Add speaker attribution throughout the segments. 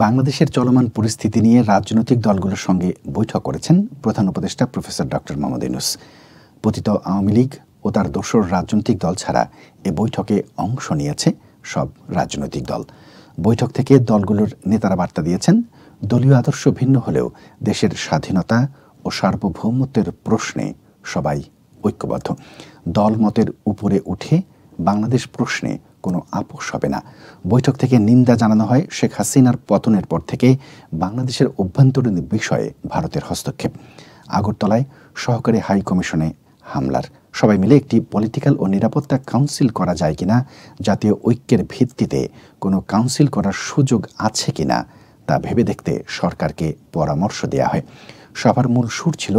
Speaker 1: বাংলাদেশের চলমান পরিস্থিতি নিয়ে রাজনৈতিক দলগুলোর সঙ্গে বৈঠক করেছেন প্রধান উপদেষ্টা প্রফেসর ডক্টর মোহাম্মদ ইউনূস। পতিত আওয়ামী লীগ ও তার দোসর রাজনৈতিক দল ছাড়া এ বৈঠকে অংশ নিয়েছে সব রাজনৈতিক দল। বৈঠক থেকে দলগুলোর নেতারা বার্তা দিয়েছেন, দলীয় আদর্শ ভিন্ন হলেও দেশের স্বাধীনতা ও সার্বভৌমত্বের প্রশ্নে সবাই ঐক্যবদ্ধ। দলমতের উপরে উঠে বাংলাদেশ প্রশ্নে কোনো আপোষ হবে না। বৈঠক থেকে নিন্দা জানানো হয় শেখ হাসিনার পতনের পর থেকে বাংলাদেশের অভ্যন্তরীণ বিষয়ে ভারতের হস্তক্ষেপ, আগরতলায় সহকারী হাই কমিশনে হামলার। সবাই মিলে একটি পলিটিক্যাল ও নিরাপত্তা কাউন্সিল করা যায় কিনা, জাতীয় ঐক্যের ভিত্তিতে কোনো কাউন্সিল করার সুযোগ আছে কিনা তা ভেবে দেখতে সরকারকে পরামর্শ দেওয়া হয়। সবার মূল সুর ছিল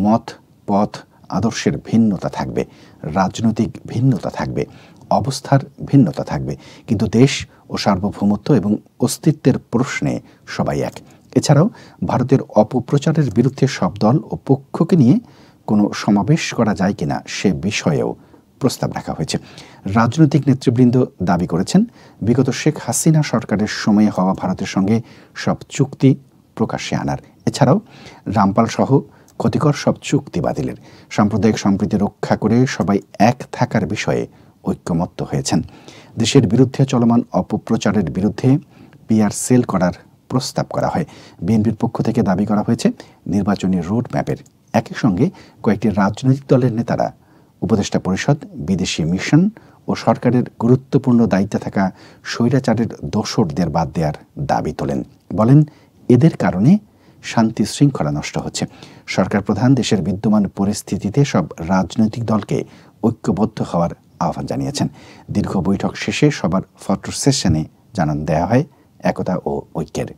Speaker 1: মত, পথ, আদর্শের ভিন্নতা থাকবে, রাজনৈতিক ভিন্নতা থাকবে, অবস্থার ভিন্নতা থাকবে, কিন্তু দেশ ও সার্বভৌমত্ব এবং অস্তিত্বের প্রশ্নে সবাই এক। এছাড়াও ভারতের অপপ্রচারের বিরুদ্ধে সব দল ও পক্ষকে নিয়ে কোনো সমাবেশ করা যায় কিনা সে বিষয়েও প্রস্তাব রাখা হয়েছে। রাজনৈতিক নেতৃবৃন্দ দাবি করেছেন, বিগত শেখ হাসিনা সরকারের সময়ে হওয়া ভারতের সঙ্গে সব চুক্তি প্রকাশ্যে আনার, এছাড়াও রামপাল সহ ক্ষতিকর সব চুক্তি বাতিলের, সাম্প্রদায়িক সম্প্রীতি রক্ষা করে সবাই এক থাকার বিষয়ে ঐক্যমত্য হয়েছেন। দেশের বিরুদ্ধে চলমান অপপ্রচারের বিরুদ্ধে পিআর সেল করার প্রস্তাব করা হয়। বিএনপির পক্ষ থেকে দাবি করা হয়েছে, নির্বাচনী রোড ম্যাপের একই সঙ্গে কয়েকটি রাজনৈতিক দলের নেতারা উপদেষ্টা পরিষদ, বিদেশি মিশন ও সরকারের গুরুত্বপূর্ণ দায়িত্বে থাকা স্বৈরাচারের দোসরদের বাদ দেওয়ার দাবি তোলেন। বলেন, এদের কারণে শান্তি শৃঙ্খলা নষ্ট হচ্ছে। সরকার প্রধান দেশের বিদ্যমান পরিস্থিতিতে সব রাজনৈতিক দলকে ঐক্যবদ্ধ হওয়ার আহ্বান জানিয়েছেন। দীর্ঘ বৈঠক শেষে সবার ফটো সেশনে জানান দেওয়া হয় একতা ও ঐক্যের।